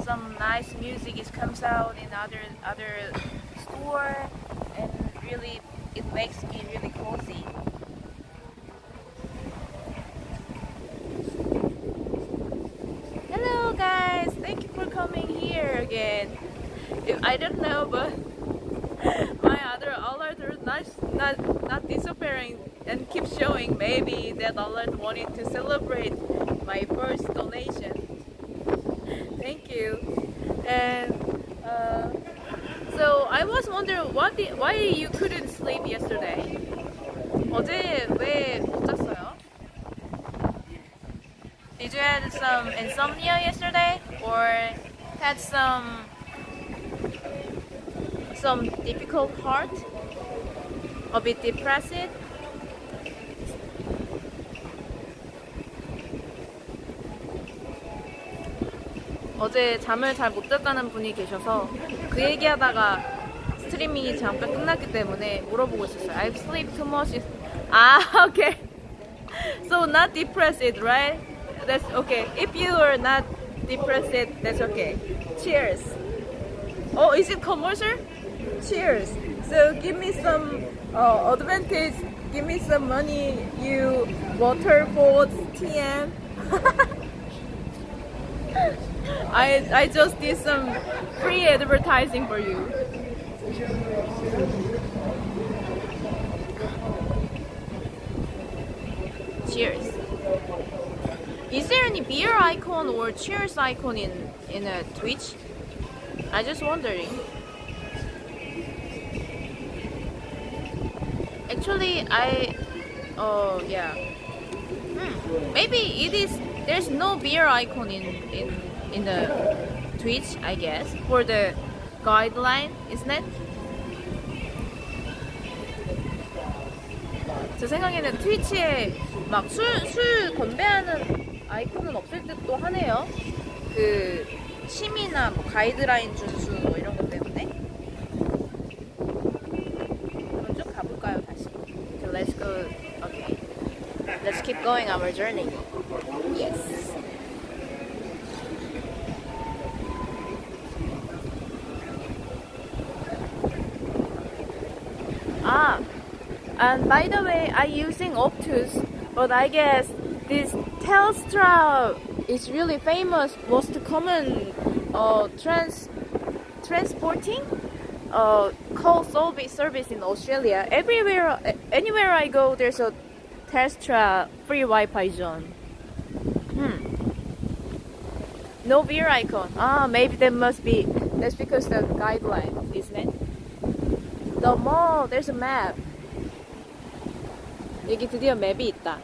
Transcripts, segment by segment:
some nice music is comes out in other store, and really it makes me really cozy. Hello guys, thank you for coming here again. I don't know, but my other alert are not disappearing and keep showing. Maybe that alert wanted to celebrate my first donation. Thank you. And so I was wondering why you couldn't sleep yesterday. 어제 왜 못 잤어요? Did you have some insomnia yesterday, or had some difficult heart? A bit depressed? 어제 잠을 잘 못 잤다는 분이 계셔서 그 얘기하다가 스트리밍이 잠깐 끝났기 때문에 물어보고 있었어요. I sleep too much. 아, okay. So not depressed, right? That's okay. If you are not depressed, that's okay. Cheers. Oh, is it commercial? Cheers. So give me some advantage. Give me some money. You waterfalls TM. I just did some free advertising for you. Cheers. Is there any beer icon or cheers icon in a Twitch? I just wondering. Actually, yeah. Maybe it is. There's no beer icon in the Twitch, I guess, for the guideline, isn't it? 제 생각에는 트위치에 막 술 건배하는 아이콘은 없을 듯도 하네요. 그 심의나 뭐 가이드라인 준수 뭐 이런 것 때문에. 그럼 쭉 가볼까요, 다시? Okay, let's go. Okay, let's keep going our journey. Yes. Ah, and by the way, I'm using Optus, but I guess this Telstra is really famous, most common transporting call service in Australia. Anywhere I go, there's a Telstra free Wi-Fi zone. No beer icon. Ah, maybe that's because the guideline, isn't it? The mall, there's a map. 여기 드디어 맵이 있다.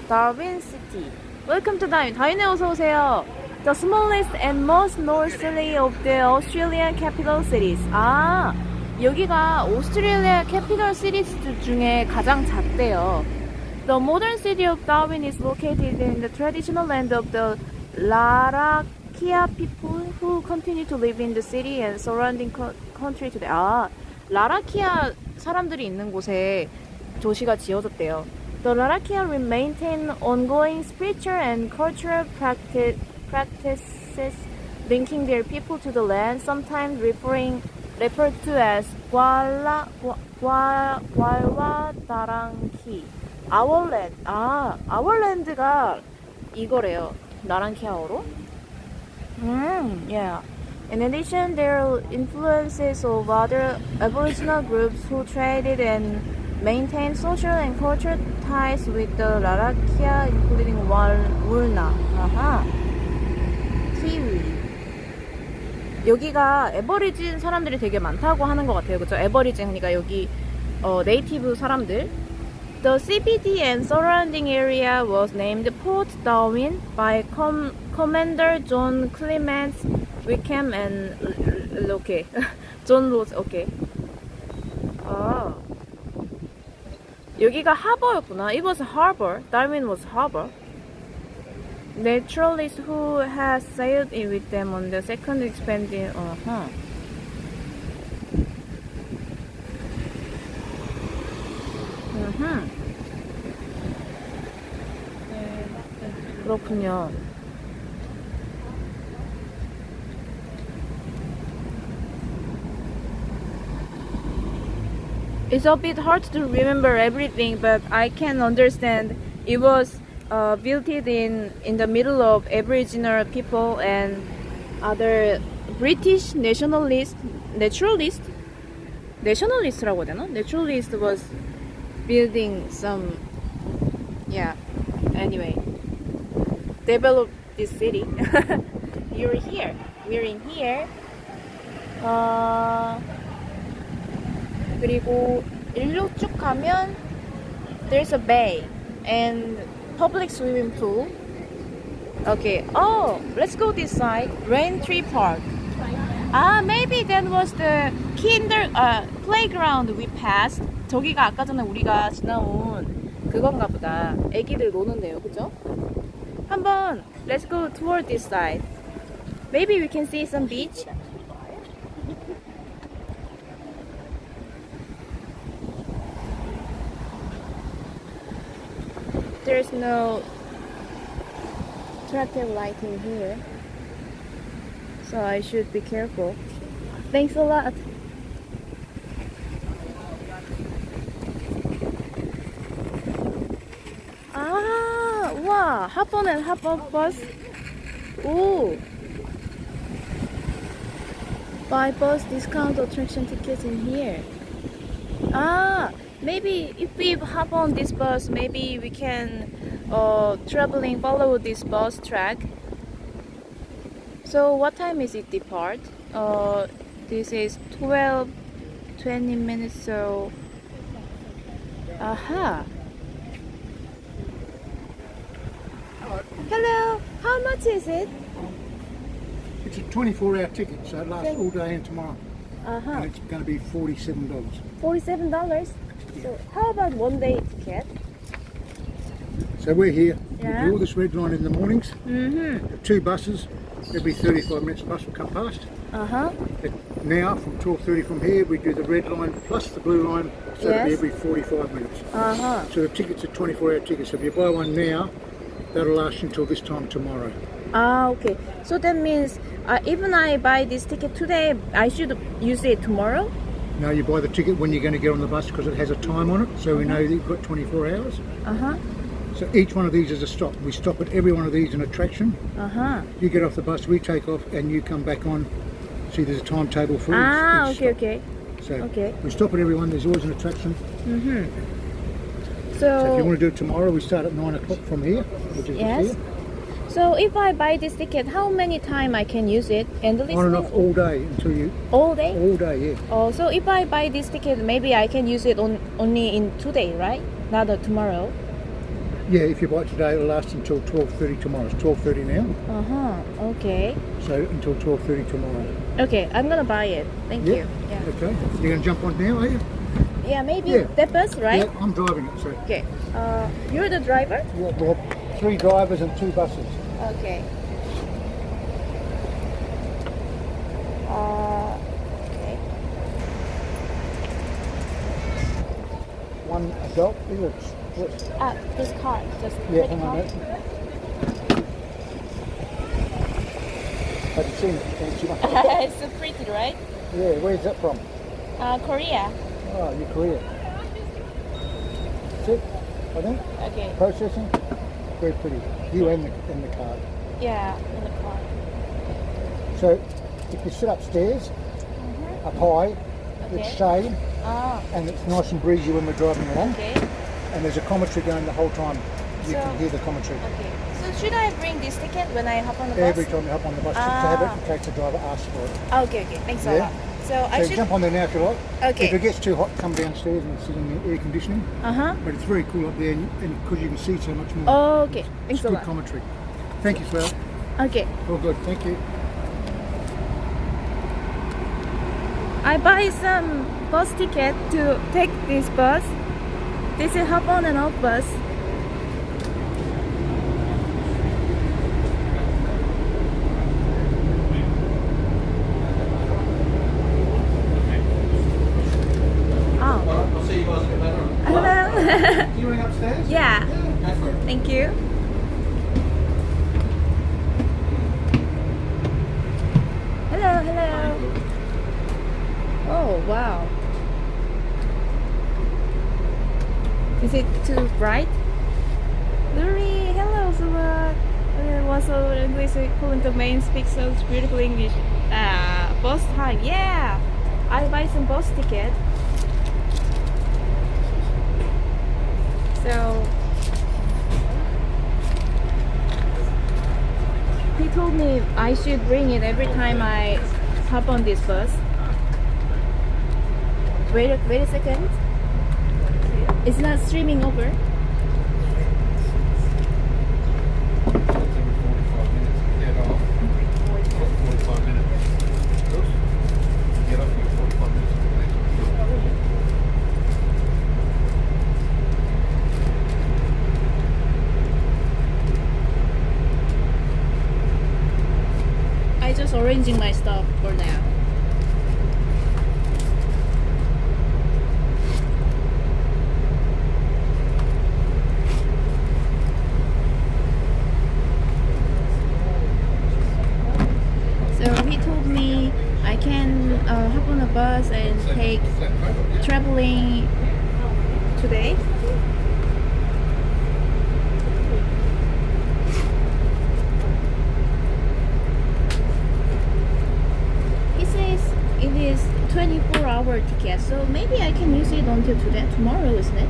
Darwin City. Welcome to Darwin. 다윈에 어서 오세요. The smallest and most northerly of the Australian capital cities. 아, 여기가 오스트레일리아 캐피털 시리즈 중에 가장 작대요. The modern city of Darwin is located in the traditional land of the Larrakia people who continue to live in the city and surrounding country today. 아, 라라키아 사람들이 있는 곳에 도시가 지어졌대요. The Larrakia maintain ongoing spiritual and cultural practices linking their people to the land, sometimes referred to as Walwadaranki. Our land. 아, our land가 이거래요. 나랑키아어로? Yeah. In addition, there are influences of other Aboriginal groups who traded and maintained social and cultural ties with the Larrakia, including Wulna. 아하. 키위. 여기가 에버리진 사람들이 되게 많다고 하는 것 같아요. 그쵸? 에버리진, 그러니까 여기 네이티브 사람들. The CBD and surrounding area was named Port Darwin by Commander John Clement Wickham and okay, John Rose. Okay. 아, 여기가 하버였구나. It was a harbor. Darwin was harbor. Naturalists who had sailed in with them on the second expedition. 그렇군요. It's a bit hard to remember everything, but I can understand it was built in the middle of Aboriginal people and other British nationalist라고 해야 되나? Naturalist was building some, yeah. Anyway, develop this city. You're here. We're in here. 그리고 일로 쭉 가면 there's a bay and public swimming pool. Okay. Oh, let's go this side. Rain Tree Park. Maybe that was the playground we passed. 저기가 아까 전에 우리가 지나온 그건가 보다. 애기들 노는데요, 그죠? 한번 let's go toward this side. Maybe we can see some beach. There's no traffic lighting here, so I should be careful. Thanks a lot. Wow, hop on and hop off bus. Ooh. Buy bus discount attraction tickets in here. Maybe if we hop on this bus, maybe we can follow this bus track. So what time is it depart? This is 20 minutes, so aha. Hello, how much is it? It's a 24-hour ticket, so it lasts all day and tomorrow. And it's going to be $47. $47? So how about one day ticket? So we're here. Yeah. We do all this red line in the mornings. Mm-hmm. 2 buses. Every 35 minutes a bus will come past. Now from 12:30 from here we do the red line plus the blue line. So it'll be every 45 minutes. So the tickets are 24-hour tickets. So if you buy one now, that'll last until this time tomorrow. Okay. So that means even I buy this ticket today, I should use it tomorrow? No, you buy the ticket when you're going to get on the bus because it has a time on it, so we know that you've got 24 hours. So each one of these is a stop. We stop at every one of these an attraction. You get off the bus, we take off, and you come back on. See, there's a timetable for each stop. Okay. So we stop at every one. There's always an attraction. So if you want to do it tomorrow, we start at 9 o'clock from here, which is here. So if I buy this ticket, how many time I can use it? Endlessly? On and off all day until you... All day? All day, yeah. Oh, so if I buy this ticket, maybe I can use it only in today, right? Not tomorrow? Yeah, if you buy it today, it'll last until 12:30 tomorrow. It's 12:30 now. Okay. So until 12:30 tomorrow. Okay, I'm gonna buy it. Thank you. Yeah. Okay. You're going to jump on now, are you? Yeah, maybe that bus, right? Yeah, I'm driving it, so... Okay. You're the driver? Yeah, we have 3 drivers and 2 buses. Okay. Okay. One adult, is it? This car, just Yeah, hang on. Have you seen it? It's so pretty, right? Yeah, where's that from? Korea. Oh, you're Korea. That's it, I think. Okay. Processing. Very pretty. You and the car. Yeah, in the car. So, if you sit upstairs, up high, it's shade, and it's nice and breezy when we're driving along. Okay. And there's a commentary going the whole time. You can hear the commentary. Okay. So should I bring this ticket when I hop on the bus? Every time you hop on the bus, just to have it in case the driver asks for it. Okay. Thanks a lot. So I should jump on there now if you like. Okay. If it gets too hot, come downstairs and sit in the air conditioning. But it's very cool up there, and because you can see so much more. Okay. It's Thanks a good lot. commentary. Thank you, Swell. Okay. All good. Thank you. I buy some bus ticket to take this bus. This is hop on and off bus. I'll see you guys a bit later on. Hello. Can you ring upstairs? Yeah. Go for it. Thank you. Hello. Oh, wow. Is it too bright? Luri, hello, Sula. What's so English calling the main speak so beautiful English? Bus time, yeah. I buy some bus ticket. So he told me I should bring it every time I hop on this bus. Wait a second. It's not streaming over. I just arranging my stuff for now. So he told me I can hop on a bus and take traveling today. He says it is 24-hour ticket, so maybe I can use it until today, tomorrow, isn't it?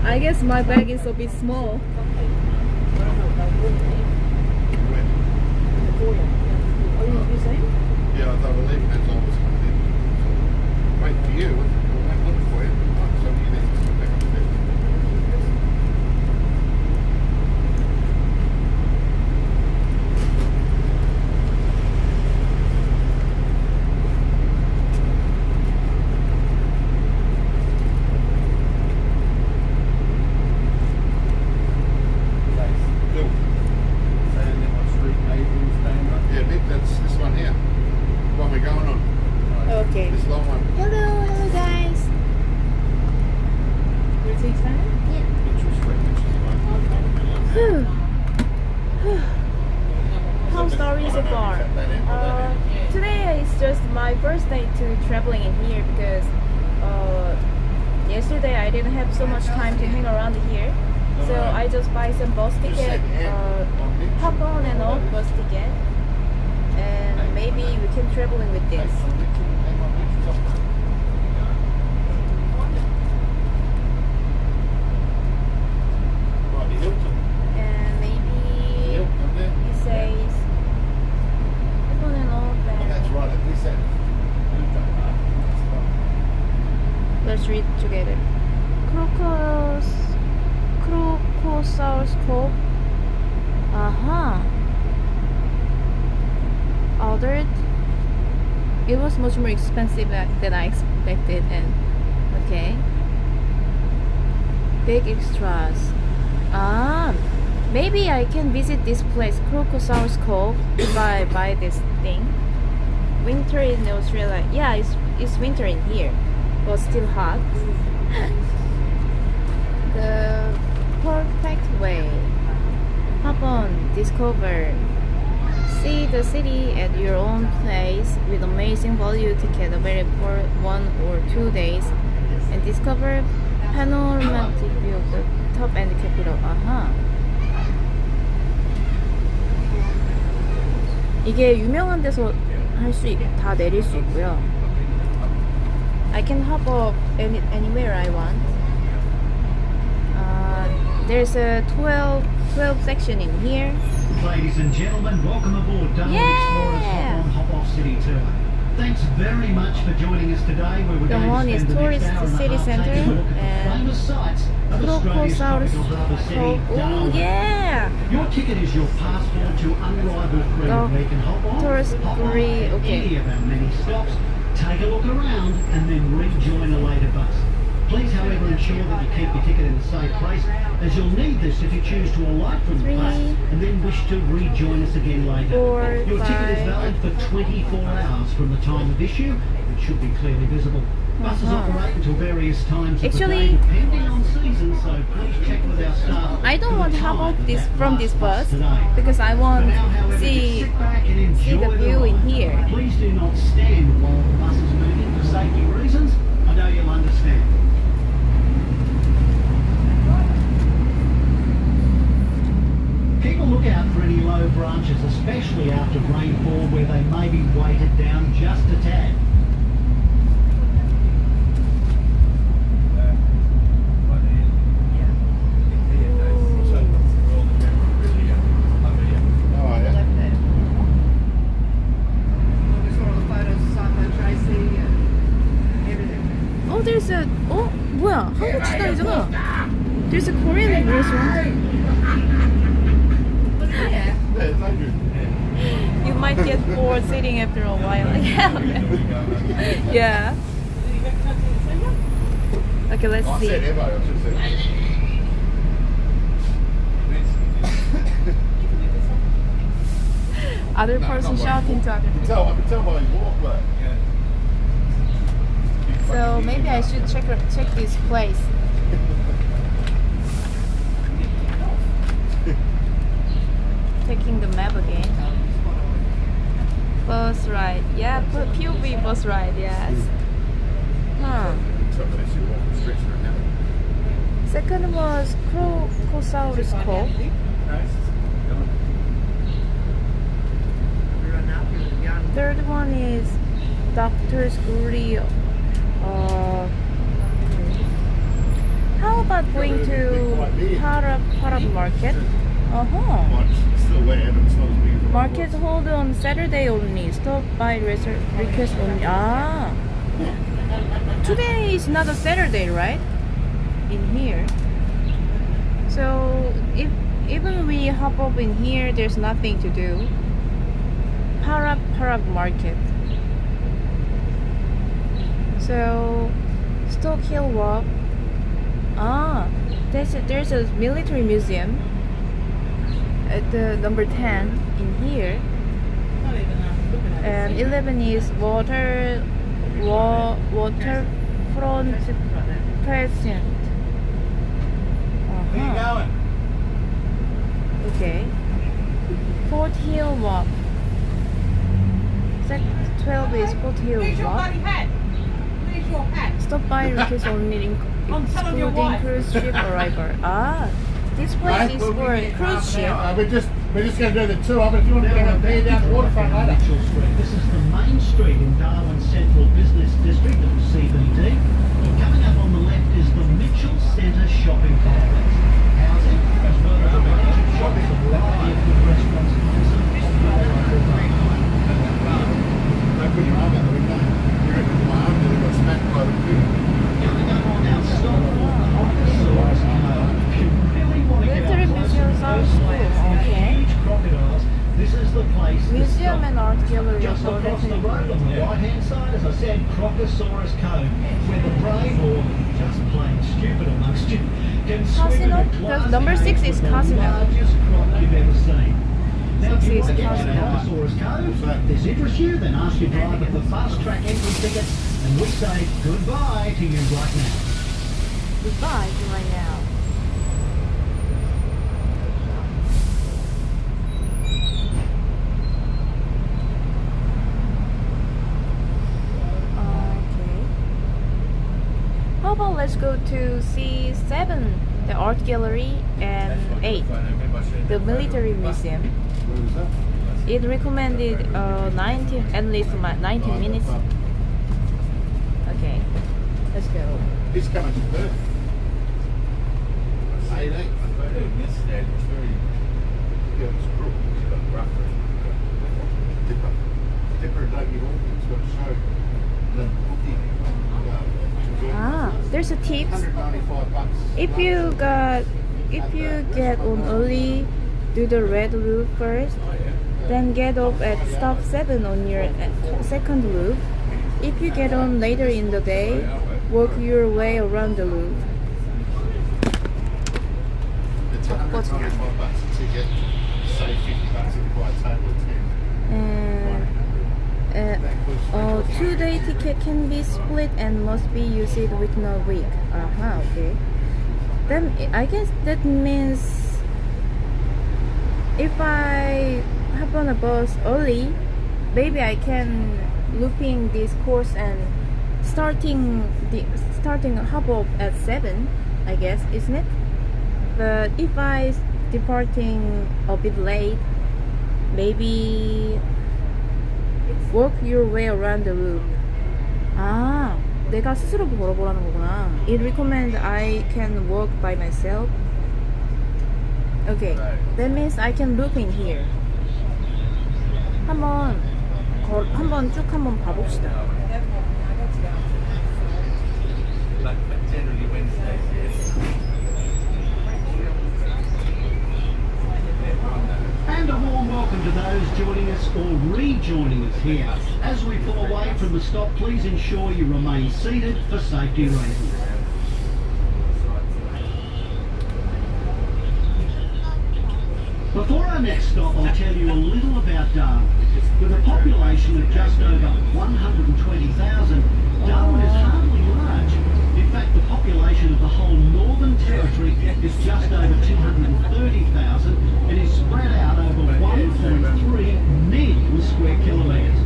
I guess my bag is a bit small. Are you using? Yeah, I thought the leave hands on was coming in. Wait for you. I'm looking for you. So you need to sit back on the bed. Yeah, Nick, that's this one here. The one we're going on. Okay. This long one. Hello guys. Interest rate, which is the one. How's story so far? Today is just my first day to traveling in here because yesterday I didn't have so much time to hang around here. So I just buy some bus ticket, hop on and off bus ticket, and maybe we can traveling with this. And maybe he says hop on and off That's and right, at this end. let's read together. Crocosaurus Cove. Ordered. It was much more expensive than I expected, and okay. Big extras. Maybe I can visit this place, Crocosaurus Cove, if I buy this thing. Winter in Australia. Yeah, it's winter in here, but still hot. The perfect way. Hop on, discover. See the city at your own pace with amazing value ticket available for 1 or 2 days, and discover panoramic view of the top and capital. 이게 유명한 데서 다 내릴 수 있고요. I can hop up anywhere I want. There's a 12 section in here. Ladies and gentlemen, welcome aboard Darwin Explorers Hop-On Hop-Off City Tour. Thanks very much for joining us today, where we're The going one to is spend the tourist next hour and a city half center taking a look at the and famous sights of Australia's tropical harbour city, Oh Darwin. yeah! Your ticket is your passport to unrivaled freedom, where you can hop on, tourist hop on free, at okay. any of our many stops, take a look around, and then rejoin a later bus. Please, however, ensure that you keep your ticket in a safe place, as you'll need this if you choose to alight from the bus and then wish to rejoin us again later. 4, Your ticket is 5. valid for 24 hours from the time of issue. It should be clearly visible. Buses operate until various times of the day, depending on season, so please check with our staff. I don't for want the to hop time off of this that from last this bus today. because I want For now, however, to just see sit back and enjoy the view in here. Please do not stand while the bus is moving for safety reasons. I know you'll understand. Keep a lookout for any low branches, especially after rainfall, where they may be weighted down just a tad. Oh, yeah. Oh, there's a 뭐야 한국 식당이잖아. There's a Korean restaurant. Yeah, it's not good. You might get bored sitting after a while. Yeah. Okay, let's I see. said Evo, I should have said. Other person shouting to other I can tell by his walk, but So maybe I should check this place. Taking the map again. Bus ride. Yeah, POV bus ride, yes. Huh. Unless you walk the streets right now. Second was Crocosaurus Cove. Third one is Doctor's Guri. How about going to Parab Market? Still land and it's not as big as the Market hold on Saturday only. Stop by request only. Ah, today is not a Saturday, right? In here. So if even we hop up in here, there's nothing to do. Parab Market. So Stoke Hill Walk. Ah, there's a military museum at the number 10 in here. And 11 is waterfront present. Where you going? Okay. Fort Hill Walk. 12 is Fort Hill Walk. Where's your hat? Stop by request only excluding cruise ship arrival. Ah, this place is for a cruise ship. We're just going to do the tour, but if you want to go and beer down the waterfront later. Mitchell Street. This is the main street in Darwin's Central Business District of CBD. And coming up on the left is the Mitchell Centre Shopping Complex. Housing, as well as a range of shops, a variety of good restaurants and also Don't put your arm out the window. You reckon my arm nearly got smacked by the pig. coming up on our stop for Crocodile Cove. If you really want to get Military up close museum and sounds personal cool. and see Okay. huge crocodiles, this is the place to Museum stop. and art gallery. Just So across the definitely. road on the right-hand side, as I said, Crocosaurus Cove, where the brave or just plain stupid amongst you can swim Casino? in a glass The number 6 cave is with the Casino. largest croc you've ever seen. Now, if 6 you is want to get to Casino. Crocosaurus Cove, if this interests you, then ask your driver for fast-track entry tickets, and we say goodbye to you right now. Goodbye to right now. Okay. How about let's go to C7, the art gallery, and 8, the military museum. Where was that? It recommended 19 at least 19 minutes. Okay. He's coming to Perth. 18. I heard him yesterday. It was very. Yeah, it's crook. He's got rough. Dipper. Dipper and Dougie Hawkins got to show the booking. Ah, there's a tips. $195. If you get on early, do the red loop first, then get off at stop 7 on your second loop. If you get on later in the day, work your way around the loop. It's $195 a ticket. Say $50 if you buy a table of 10. And 2-day ticket can be split and must be used within a week. Okay. Then I guess that means if I hop on a bus early, maybe I can looping this course and starting hop off at 7, I guess, isn't it? But if I departing a bit late, maybe work your way around the loop. 아, 내가 스스로 걸어보라는 거구나. It recommend I can walk by myself. Okay, that means I can loop in here. 한번 쭉 한번 봐봅시다. But generally Wednesdays, yes. And a warm welcome to those joining us or rejoining us here. As we pull away from the stop, please ensure you remain seated for safety reasons. Before our next stop, I'll tell you a little about Darwin. With a population of just over 120,000, Darwin is hardly large. In fact, the population of the whole Northern Territory is just over 230,000 and is spread out over 1.3 million square kilometres.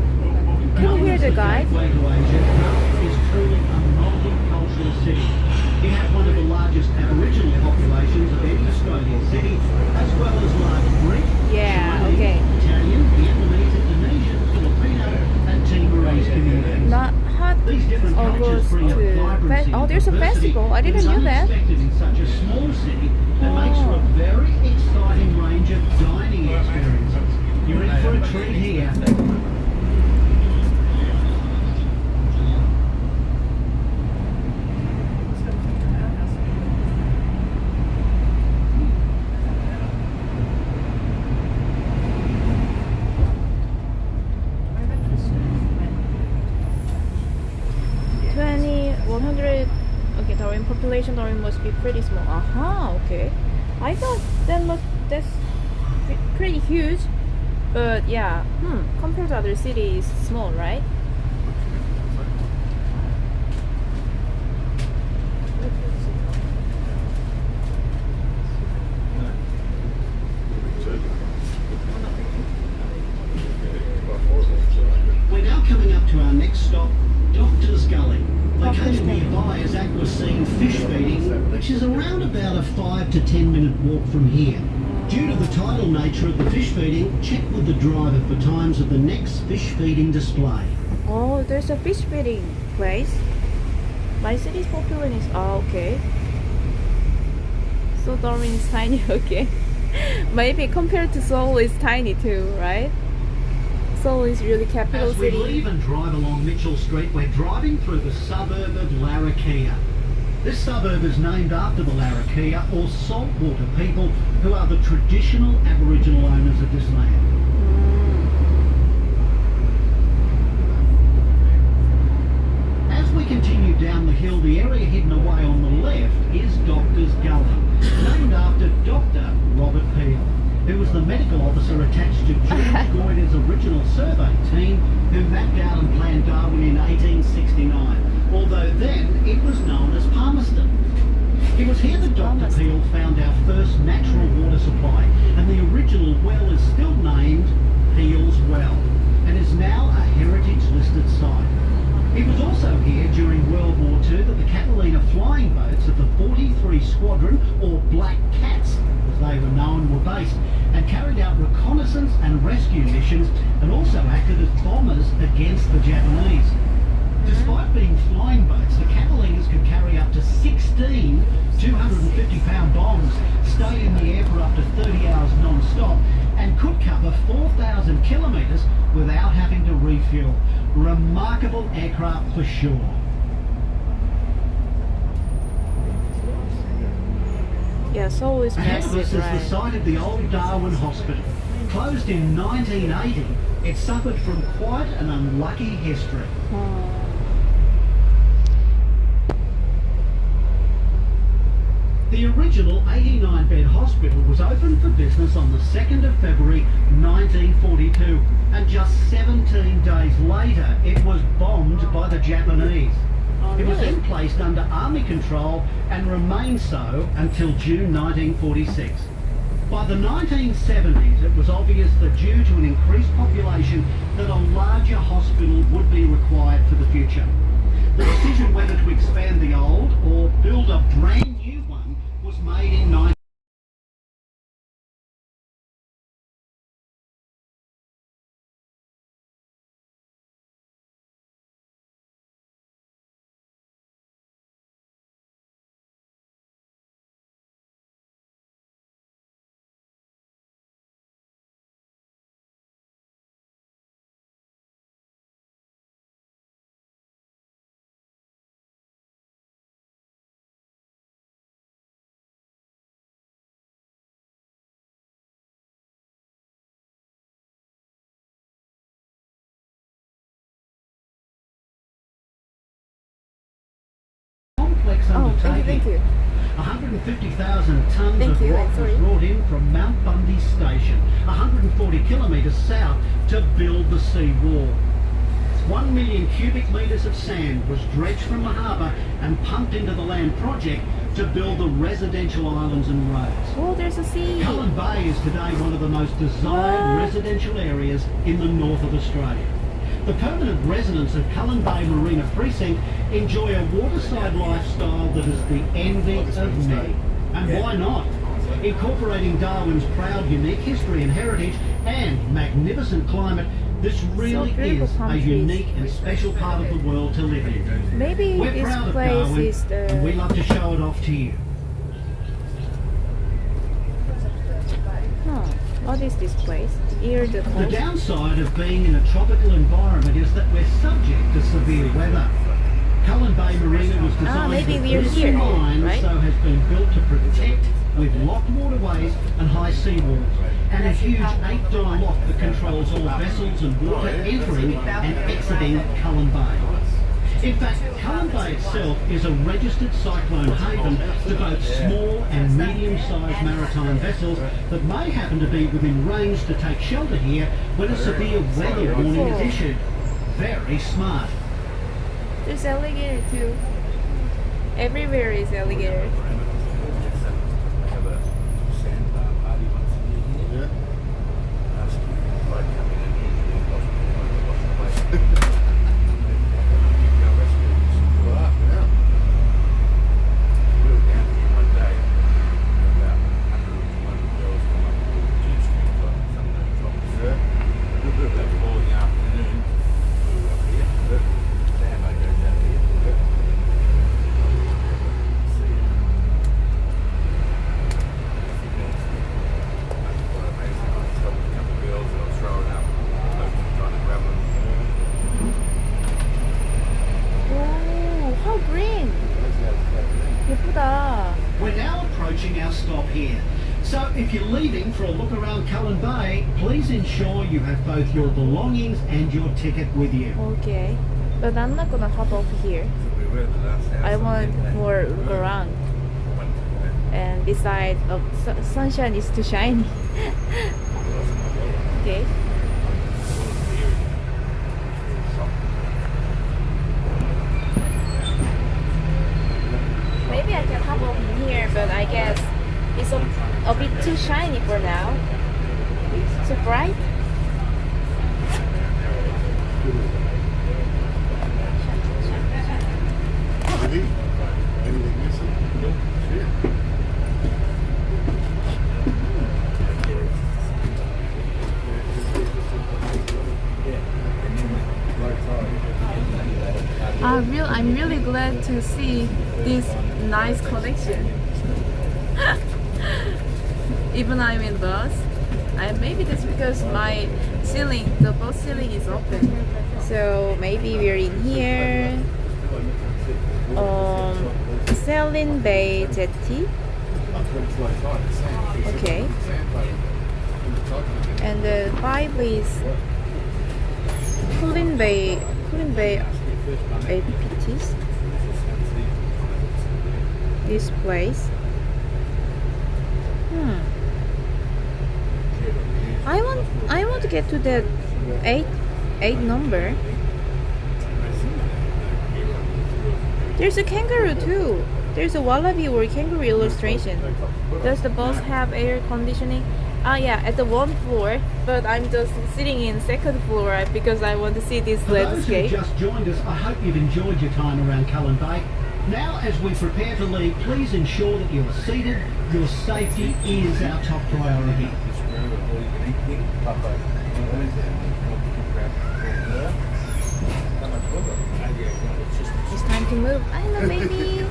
Can you hear the guy? Gateway to Asia, Darwin is truly a multicultural city. It has one of the largest Aboriginal populations of any Australian city, as well as large Greek, Chinese, Italian, Vietnamese, Indonesian, Filipino, and Timorese communities. Not hot These different or cultures goes bring a to vibrancy oh, there's a and diversity festival. I didn't that's know that. unexpected in such a small city that makes for a very exciting range of dining experiences. You're in for a treat here. 100. Okay, Darwin population. Darwin must be pretty small. Okay. I thought that's pretty huge, but yeah. Compared to other cities, small, right? We're now coming up to our next stop, Doctor's Gully. Located nearby is Aquascene Fish Feeding, which is around about a 5 to 10 minute walk from here. Due to the tidal nature of the fish feeding, check with the driver for times of the next fish feeding display. Oh, there's a fish feeding place. My city's population is okay. So Darwin is tiny, okay. Maybe compared to Seoul, it's tiny too, right? Seoul is really capital As we city. leave and drive along Mitchell Street, we're driving through the suburb of Larrakia. This suburb is named after the Larrakia, or saltwater people, who are the traditional Aboriginal owners of this land. As we continue down the hill, the area hidden away on the left is Doctor's Gully, named after Dr. Robert Peel, who was the medical officer attached to George Goyder's original survey team who mapped out and planned Darwin in 1869, although then it was known as Palmerston. It was here that Dr. Peel found our first natural water supply, and the original well is still named Peel's Well, and is now a heritage listed site. It was also here during World War II that the Catalina flying boats of the 43 Squadron, or Black Cats as they were known, were based and carried out reconnaissance and rescue missions, and also acted as bombers against the Japanese. Despite being flying boats, the Catalinas could carry up to fuel. Remarkable aircraft for sure. Yeah, Seoul is Ahead of us massive, is the right? site of the old Darwin Hospital. Closed in 1980, it suffered from quite an unlucky history. The original 89-bed hospital was opened for business on the 2nd of February 1942, and just 17 days later it was bombed by the Japanese. Oh, It was really? then placed under army control and remained so until June 1946. By the 1970s, it was obvious that due to an increased population that a larger hospital would be required for the future. The decision whether to expand the old or build a brand new one was made in 19... complex undertaking. Thank you. 150,000 tonnes Thank of you, rock was sorry. brought in from Mount Bundy Station, 140 kilometres south, to build the sea wall. 1 million cubic metres of sand was dredged from the harbour and pumped into the land project to build the residential islands and roads. Oh, there's a sea. Cullen Bay is today one of the most desired residential areas in the north of Australia. The permanent residents of Cullen Bay Marina Precinct enjoy a waterside lifestyle that is the envy of many. And why not? Incorporating Darwin's proud, unique history and heritage and magnificent climate, this really beautiful is a palm trees. unique and special part of the world to live in. Maybe We're this proud of place Darwin, is and we the... love to show it off to you. Huh. What is this place? Near the The coast? downside of being in a tropical environment is that we're subject to severe weather. Cullen Bay Marina was designed maybe with we're this here, in mind, right? so has been built to protect with locked waterways and high seawalls, and a huge 8-door lock that controls all vessels and water entering and exiting Cullen Bay. In fact, Cullen Bay itself is a registered cyclone haven to both small and medium-sized maritime vessels that may happen to be within range to take shelter here when a severe weather warning is issued. Very smart. There's alligator too. Everywhere is alligator. Have a sandbar party once a year. Ask you, like, coming in usually and washing away. Go rescue some water. We were down here one day, about 120 girls come up with G-strings on some of those drops. About 4 in the afternoon, we were up here. Sam, I goes out here. See you. Oh, how green! 예쁘다. We're now approaching our stop here. So if you're leaving for a look around Cullen Bay, please ensure you have both your belongings and your ticket with you. Okay. But I'm not gonna hop over here. I want more look around. And this side of sunshine is too shiny. Okay. Maybe I can hop over here, but I guess it's a bit too shiny for now. So bright. Anything missing? Nope. Shit. I'm really glad to see this nice collection. Even I'm in bus. Maybe that's because my ceiling, the bus ceiling is open. So maybe we're in here. Selin Bay Jetty. Okay. And the 5 is Colin Bay APTs. This place. I want to get to the 8 number. There's a kangaroo too. There's a wallaby or kangaroo illustration. Does the bus have air conditioning? Yeah, at the 1 floor, but I'm just sitting in 2nd floor because I want to see this For those who landscape. just joined us, I hope you've enjoyed your time around Cullen Bay. Now, as we prepare to leave, please ensure that you're seated. Your safety is our top priority. It's time to move. I know, baby.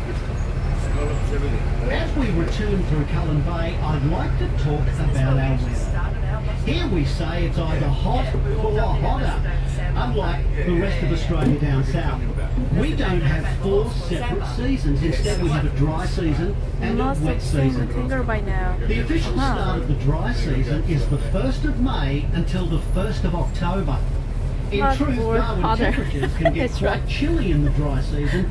As we return through Cullen Bay, I'd like to talk about our weather. Here we say it's either hot or hotter. Unlike the rest of Australia down south, we don't have 4 separate seasons. Instead, we have a dry season and a Must wet have seen the season. kangaroo by now. The official start of the dry season is the 1st of May until the 1st of October. In Hot truth, or Darwin hotter. temperatures can get That's quite right. chilly in the dry season.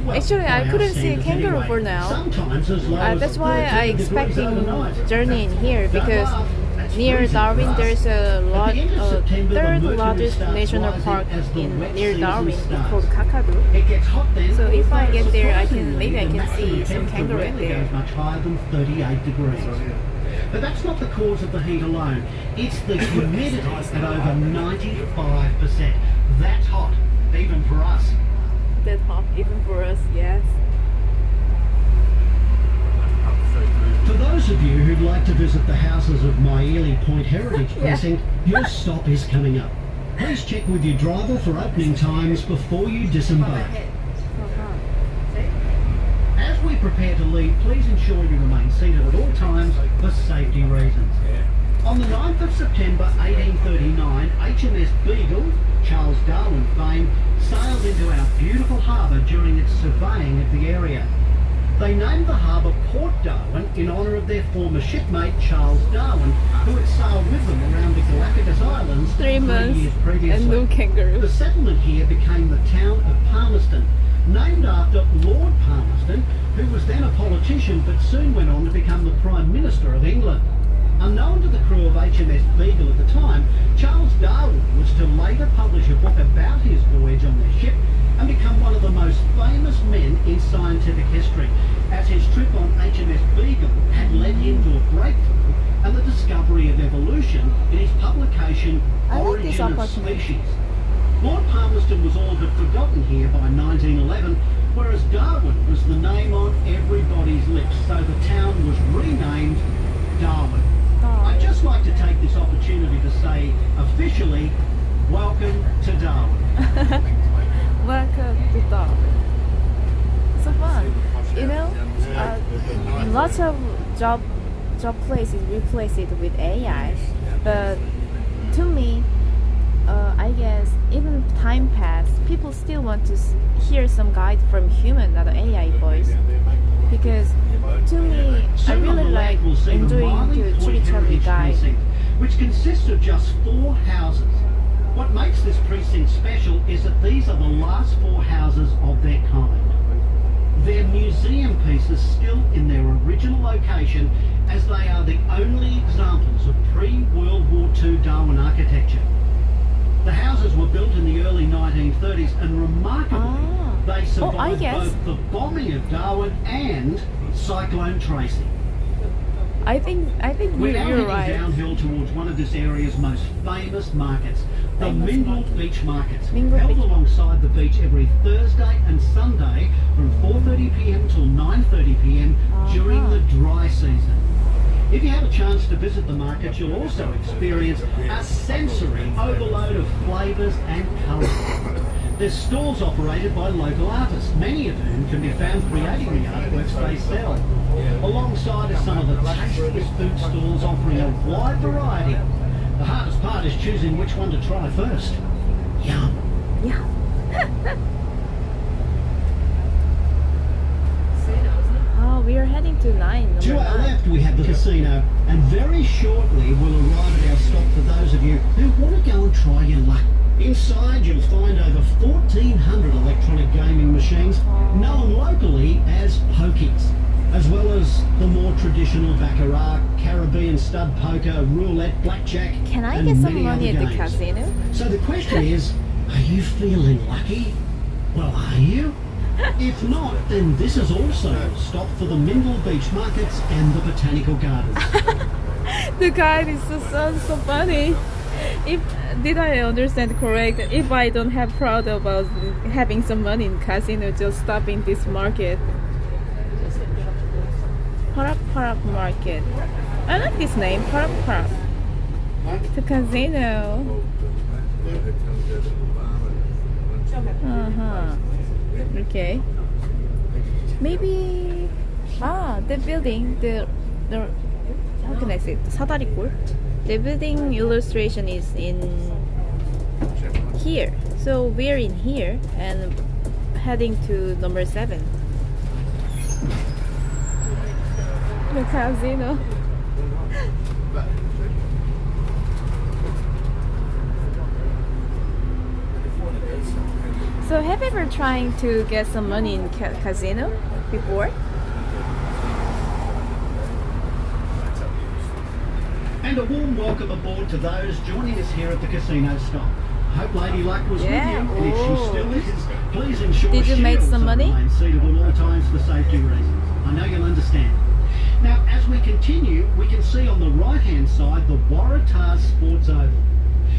Well, Actually, I by our couldn't see a standards kangaroo anyway. for now. Sometimes as low as That's why 13 I degrees expecting overnight. journey in here Don't because laugh, that's near freezing Darwin for us. there's a At the end of September, the 3rd mercury largest starts national rising park as the in wet near season Darwin. It's starts. called Kakadu. It gets hot then. So if I although get there, I can surprisingly, maybe I the can maximum see some temperature kangaroo rarely there. goes much higher than 38 degrees. But that's not the cause of the heat alone. It's the humidity at over 95%. That's hot, even for us. That's hot even for us, yes. For those of you who'd like to visit the houses of Myeli Point Heritage Yeah. Precinct, your stop is coming up. Please check with your driver for opening times before you disembark. As we prepare to leave, please ensure you remain seated at all times for safety reasons. On the 9th of September 1839, HMS Beagle, Charles Darwin fame, sailed into our beautiful harbour during its surveying of the area. They named the harbour Port Darwin in honour of their former shipmate Charles Darwin, who had sailed with them around the Galapagos Islands 3 months years previously. and no kangaroo. The settlement here became the town of Palmerston, named after Lord Palmerston, who was then a politician but soon went on to become the Prime Minister of England. Unknown to the crew of HMS Beagle at the time, Charles Darwin was to later publish a book about his voyage on their ship and become one of the most famous men in scientific history, as his trip on HMS Beagle had led him to a breakthrough and the discovery of evolution in his publication I like this Origin of opportunity. Species. Lord Palmerston was all but forgotten here by 1911, whereas Darwin was the name on everybody's lips, so the town was renamed Darwin. I'd just like to take this opportunity to say officially, welcome to Darwin. Welcome to Darwin. So fun. You know, lots of job places replace it with AI, but to me, I guess even time passed, people still want to hear some guide from human, not an AI voice. Because to me, I Soon on really the like left we'll see the enjoying Miley to Point chit chat with Heritage guide. Precinct, which consists of just 4 houses. What makes this precinct special is that these are the last 4 houses of their kind. They're museum pieces still in their original location, as they are the only examples of pre-World War II Darwin architecture. The houses were built in the early 1930s and remarkably, they survived both the bombing of Darwin and Cyclone Tracy. I think We're now you're heading right. downhill towards one of this area's most famous markets, the Famous Mingle market. Beach Markets, Mingle held Beach. alongside the beach every Thursday and Sunday from 4:30 p.m. till 9:30 p.m. during the dry season. If you have a chance to visit the market, you'll also experience a sensory overload of flavours and colours. There's stalls operated by local artists, many of whom can be found creating the artworks they sell. Alongside are some of the tastiest food stalls offering a wide variety. The hardest part is choosing which one to try first. Yum. Yeah. Oh, we are heading to 9. To Number our 9. left we have the casino, and very shortly we'll arrive at our stop for those of you who want to go and try your luck. Inside you'll find over 1,400 electronic gaming machines known locally as pokies, as well as the more traditional baccarat, Caribbean stud poker, roulette, blackjack, Can I and get some many money at other the games. casino? So the question is, are you feeling lucky? Well, are you? If not, then this is also a stop for the Mindle Beach Markets and the Botanical Gardens. The guy is so funny. If did I understand correct? If I don't have proud about having some money in casino, just stop in this market. Parak Market. I like this name, Parak. The casino. Okay. Maybe the building, the how can I say it? 사다리꼴. The building illustration is in here. So we're in here and heading to number 7. The casino. So have you ever trying to get some money in casino before? And a warm welcome aboard to those joining us here at the casino stop. Hope Lady Luck was Yeah. with you, and if she still is, please ensure Did you she make also some money? remains seated at all times for safety reasons. I know you'll understand. Now, as we continue, we can see on the right-hand side the Waratah Sports Oval.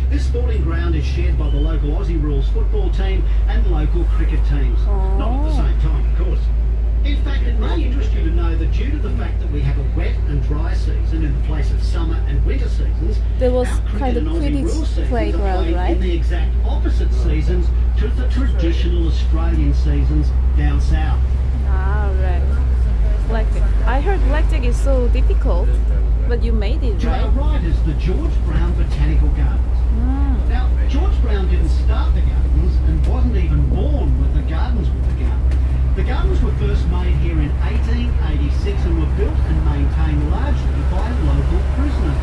This sporting ground is shared by the local Aussie Rules football team and local cricket teams. Not at the same time, of course. In fact, it may interest you to know that due to the fact that we have a wet and dry season in the place of summer and winter seasons, There was our cricket kind of and Aussie pretty rules seasons are playground, played right? in the exact opposite seasons to the traditional Australian seasons down south. Ah, right. Blackjack. I heard blackjack is so difficult, but you made it, To our right? right is the George Brown Botanical Gardens. Now, George Brown didn't start the gardens and wasn't even born when the gardens were begun. The gardens were first made here in 1886 and were built and maintained largely by local prisoners.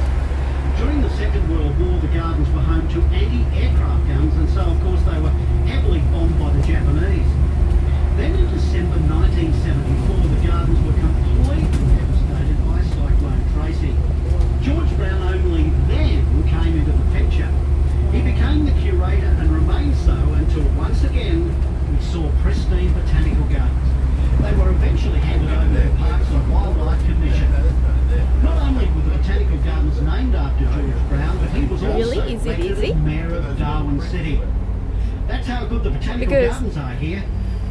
During the Second World War, the gardens were home to anti-aircraft guns, and so, of course, they were heavily bombed by the Japanese. Then in December 1974, the gardens were completely devastated by Cyclone Tracy. George Brown only then came into the picture. He became the curator and remained so until once again we saw pristine botanical gardens. They were eventually handed over to Parks and Wildlife Commission. Not only were the botanical gardens named after George Brown, but he was also Really? Is it elected easy? mayor of Darwin City. That's how good the botanical Because- gardens are here.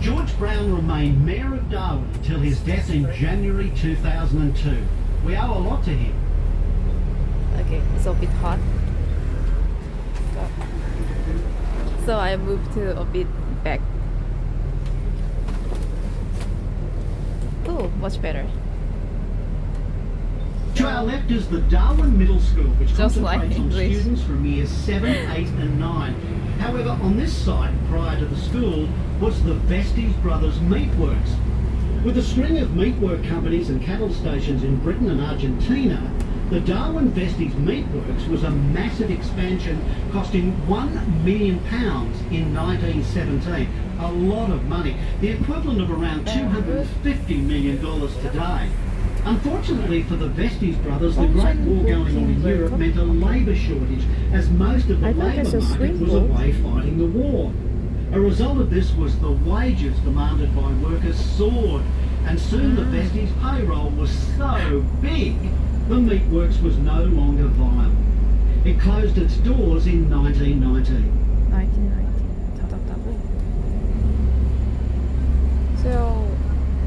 George Brown remained mayor of Darwin until his death in January 2002. We owe a lot to him. Okay, it's a bit hot. So I moved to a bit back. Oh, much better. To our left is the Darwin Middle School, which Just like concentrates on English. students from years 7, 8 and 9. However, on this site, prior to the school, was the Vestes Brothers Meatworks. With a string of meatwork companies and cattle stations in Britain and Argentina, the Darwin Vestes Meatworks was a massive expansion costing £1 million in 1917. A lot of money, the equivalent of around $250 million today. Unfortunately for the Vestes brothers, the Great War going on in Europe meant a labour shortage, as most of the I thought labour that's a market swing was boat. away fighting the war. A result of this was the wages demanded by workers soared, and soon the Vestes payroll was so big, the meatworks was no longer viable. It closed its doors in 1919. 1990. 닫았다고? So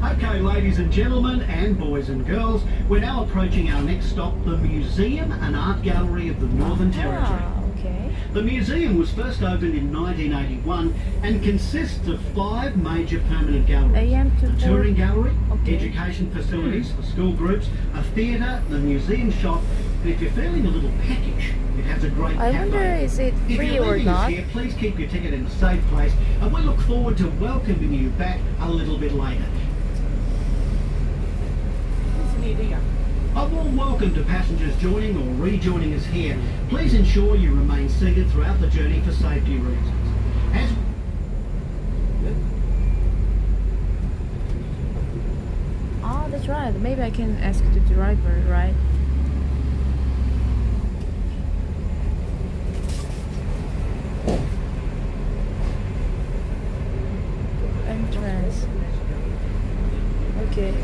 Okay, ladies and gentlemen, and boys and girls, we're now approaching our next stop, the Museum and Art Gallery of the Northern Territory. okay. The museum was first opened in 1981 and consists of 5 major permanent galleries. AM to A 4. touring gallery, Okay. education facilities for school groups, a theatre, the museum shop, And if you're feeling a little peckish, it has a great I cafe. wonder, is it If free you're or leaving us not? here, please keep your ticket in a safe place, and we look forward to welcoming you back a little bit later. A warm welcome to passengers joining or rejoining us here. Please ensure you remain seated throughout the journey for safety reasons. As Ah, that's right. Maybe I can ask the driver, right? Entrance. Okay.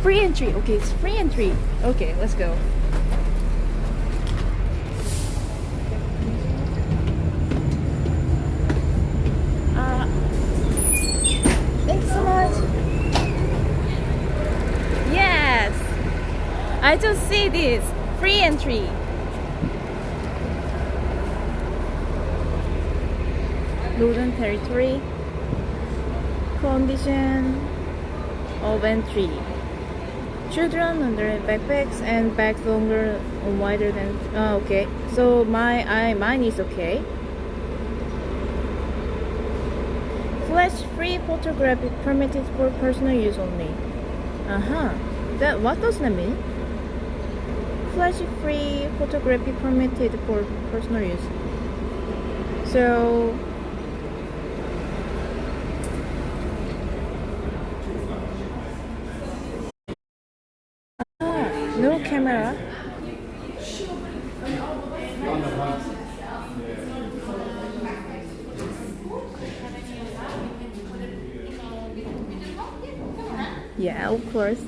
Free entry. Okay, it's free entry. Okay, let's go. Thanks so much. Yes, I just see this free entry. Northern Territory. Condition of entry. Children under backpacks and bags longer or wider than. Oh, okay. So mine is okay. Flash free photography permitted for personal use only. That what does that mean? Flash free photography permitted for personal use. So no camera. Yeah, of course.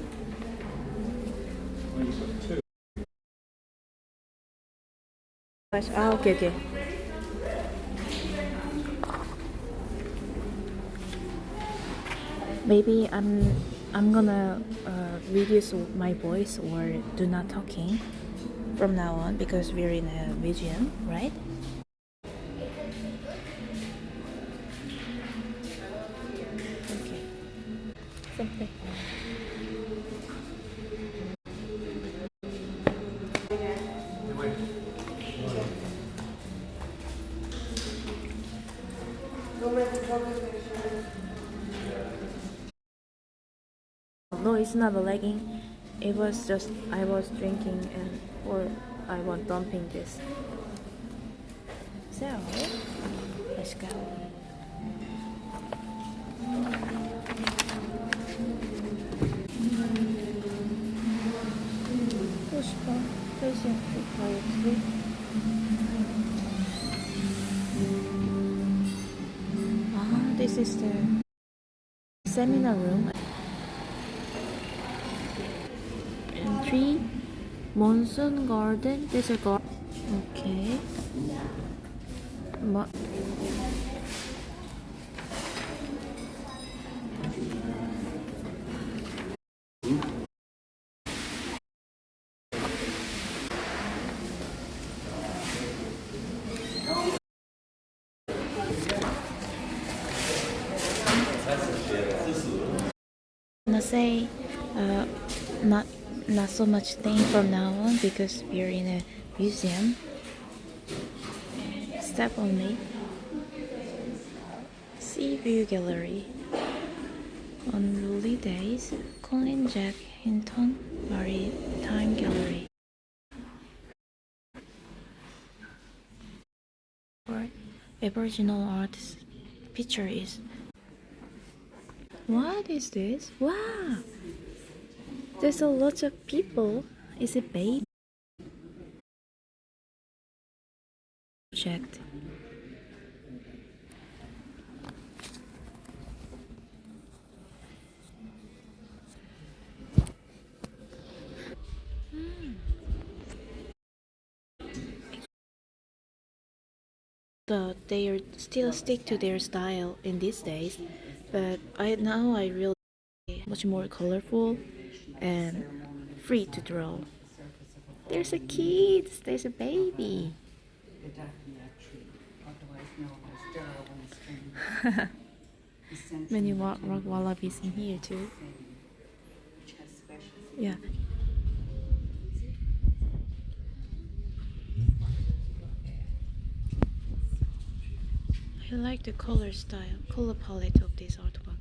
Okay. Maybe I'm gonna reduce my voice or do not talking from now on because we're in a museum, right? Okay. Something. No, it's not a legging. It was just I was drinking and or I was dumping this. So let's go. This is the seminar room. Entry, monsoon garden. There's a garden. Okay. I'm gonna say not so much thing from now on because we're in a museum. Step only. Sea view gallery. Unruly days. Colin Jack Hinton Maritime Gallery. Aboriginal artist picture is. What is this? Wow! There's a lot of people. Is it baby? Checked. They are still stick to their style in these days, but I really much more colorful and free to draw. There's a kid, there's a baby. The Daphnia tree, otherwise known as Darwin's tree. Many rock wallabies in here too. Which has special Yeah. I like the color style, color palette of this artwork.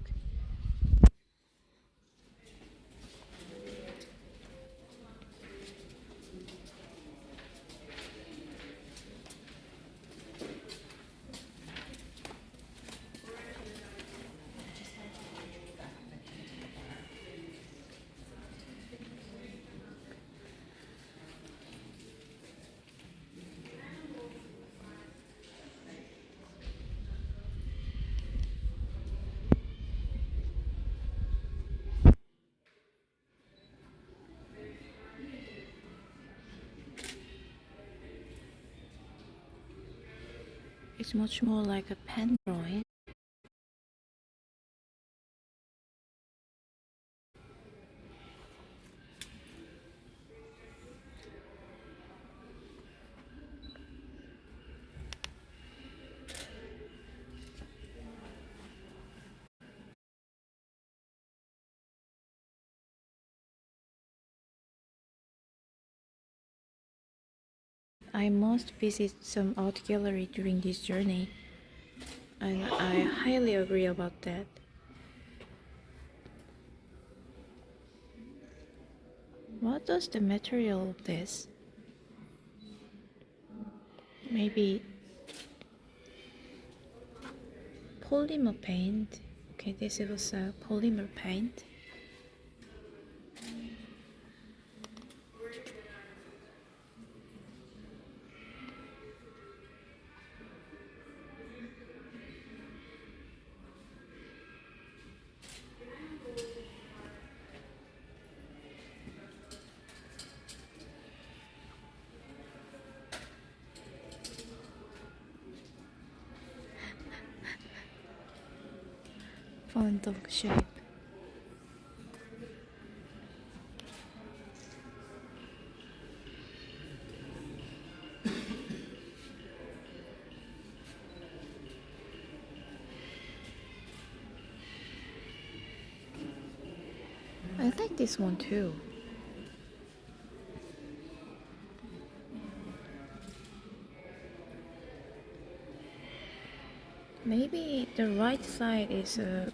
It's much more like a pen drawing. I must visit some art gallery during this journey, and I highly agree about that. What does the material of this? Maybe polymer paint. Okay, this was a polymer paint. Fun dog shape. I like this one too. Maybe the right side is a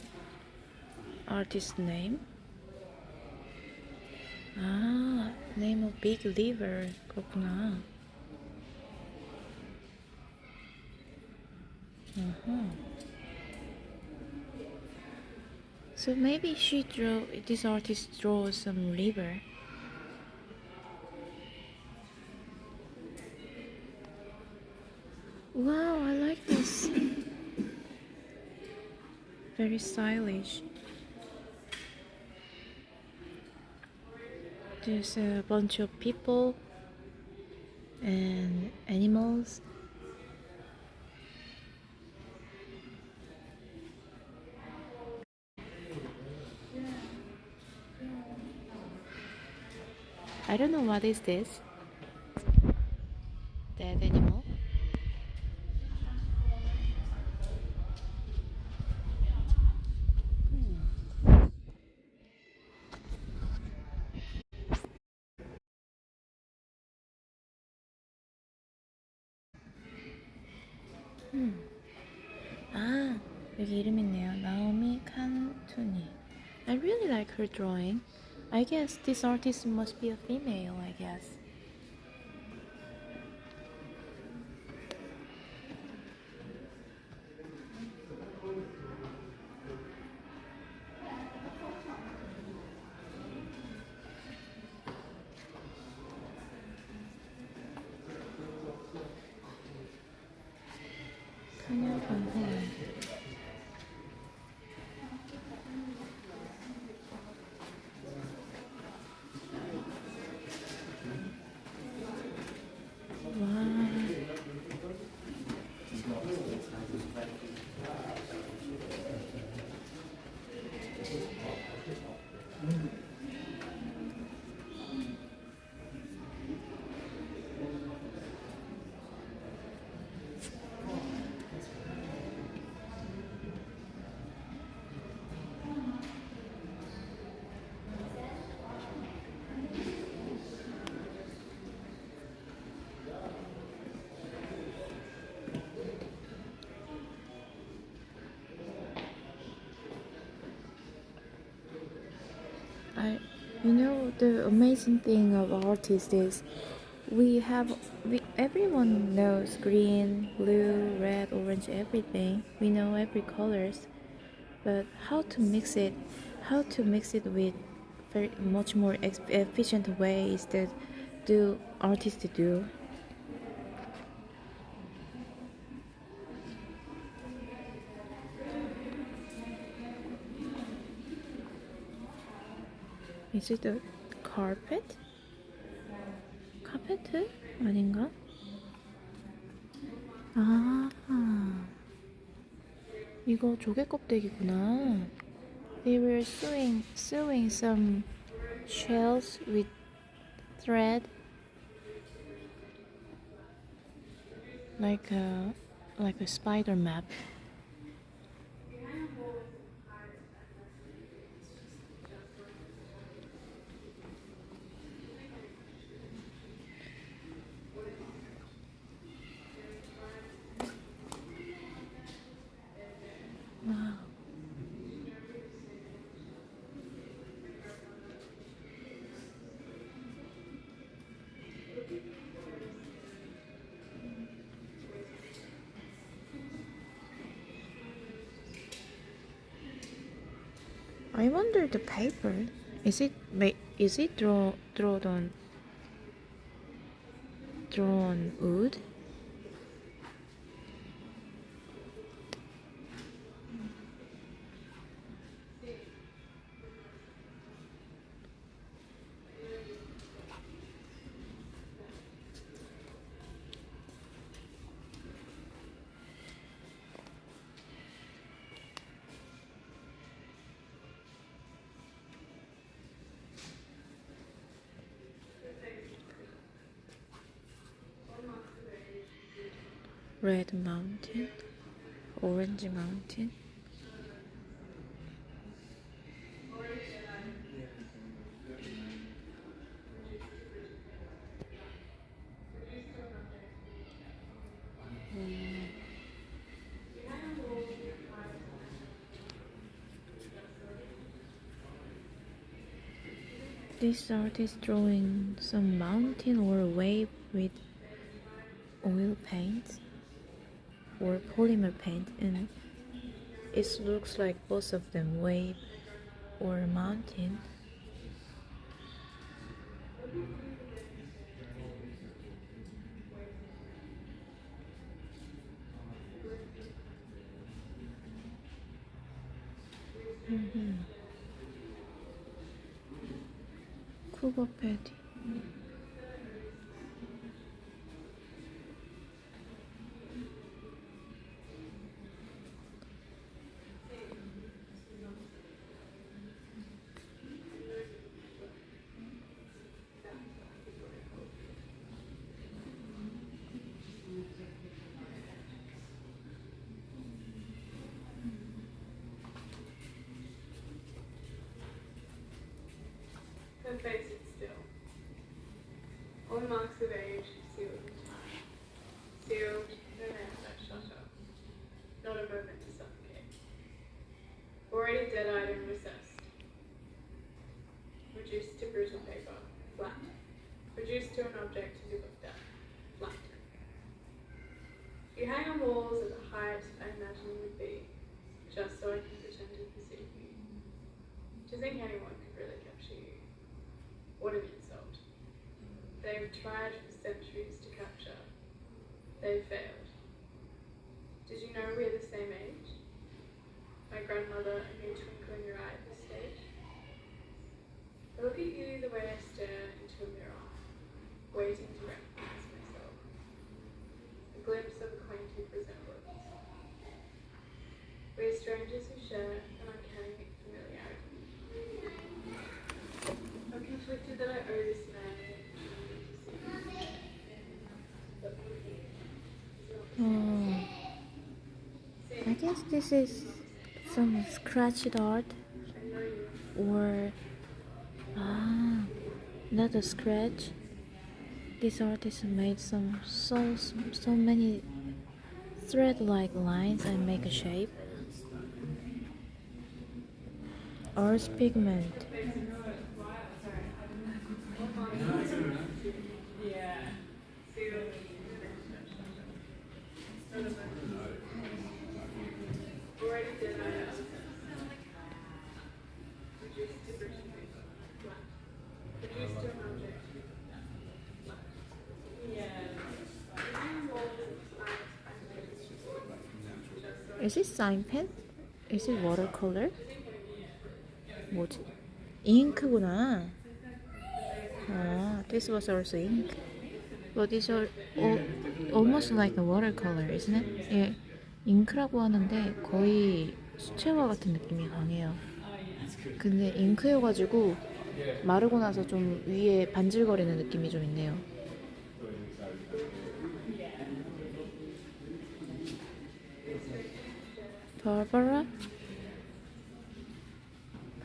artist name. 아, name of big river. 그렇구나. So maybe this artist draws some river. Wow, I like this. Very stylish. There's a bunch of people and animals. I don't know what is this. Dead animal. 아, 여기 이름 있네요. 나오미 칸투니. I really like her drawing. I guess this artist must be a female, I guess. 소녀 방송. You know, the amazing thing of artists is everyone knows green, blue, red, orange, everything. We know every colors, but how to mix it with very much more efficient ways that do artists do. Is it a carpet? 카페트? 아닌가? 아, 이거 조개 껍데기구나. They were sewing some shells with thread, like a spider map. Wow. I wonder the paper. Is it drawn wood? Red mountain, orange mountain. This artist drawing some mountain or a wave with oil paint or polymer paint, and it looks like both of them, wave or mountain. 쿠버 패디. Then face it still. All marks of age sealed in time. Sealed, no hand that shut up. Not a moment to suffocate. Already dead-eyed and recessed. Reduced to brutal paper, flat. Reduced to an object to be looked at, flat. You hang on walls at the height I imagine you would be, just so I can pretend to perceive you. To think anyone could really capture you. What an insult. They've tried for centuries to capture. They've failed. Did you know we're the same age? My grandmother, a new twinkle in your eye at this stage. I look at you the way I stare into a mirror, waiting to recognize myself. A glimpse of acquainted resemblance. We're strangers who share an uncanny familiarity. I'm conflicted that I owe this man Oh, I guess this is some scratched art, or not a scratch. This artist made so many thread-like lines and make a shape. Earth pigment. Is it sign pen? Is it watercolor? 뭐지? 잉크구나. This was also ink. But these are almost like a watercolor, isn't it? 예, 잉크라고 하는데 거의 수채화 같은 느낌이 강해요. 근데 잉크여가지고 마르고 나서 좀 위에 반질거리는 느낌이 좀 있네요. Barbara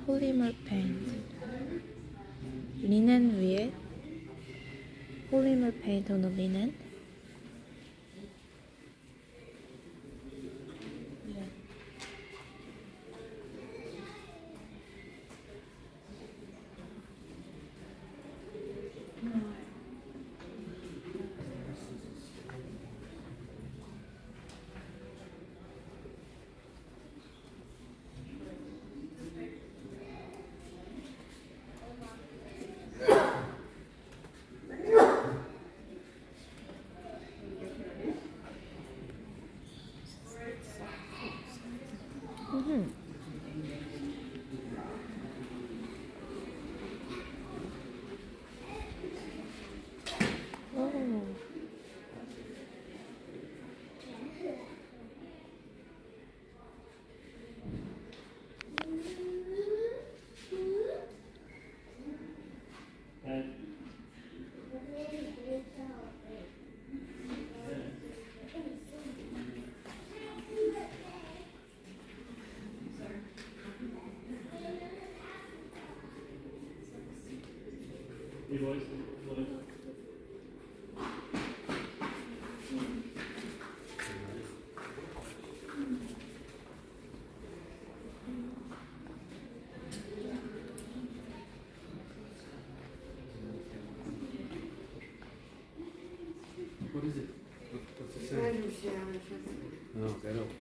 polymer paint. 리넨 위에 polymer paint on the linen. What is it? What's it say? Oh, that up.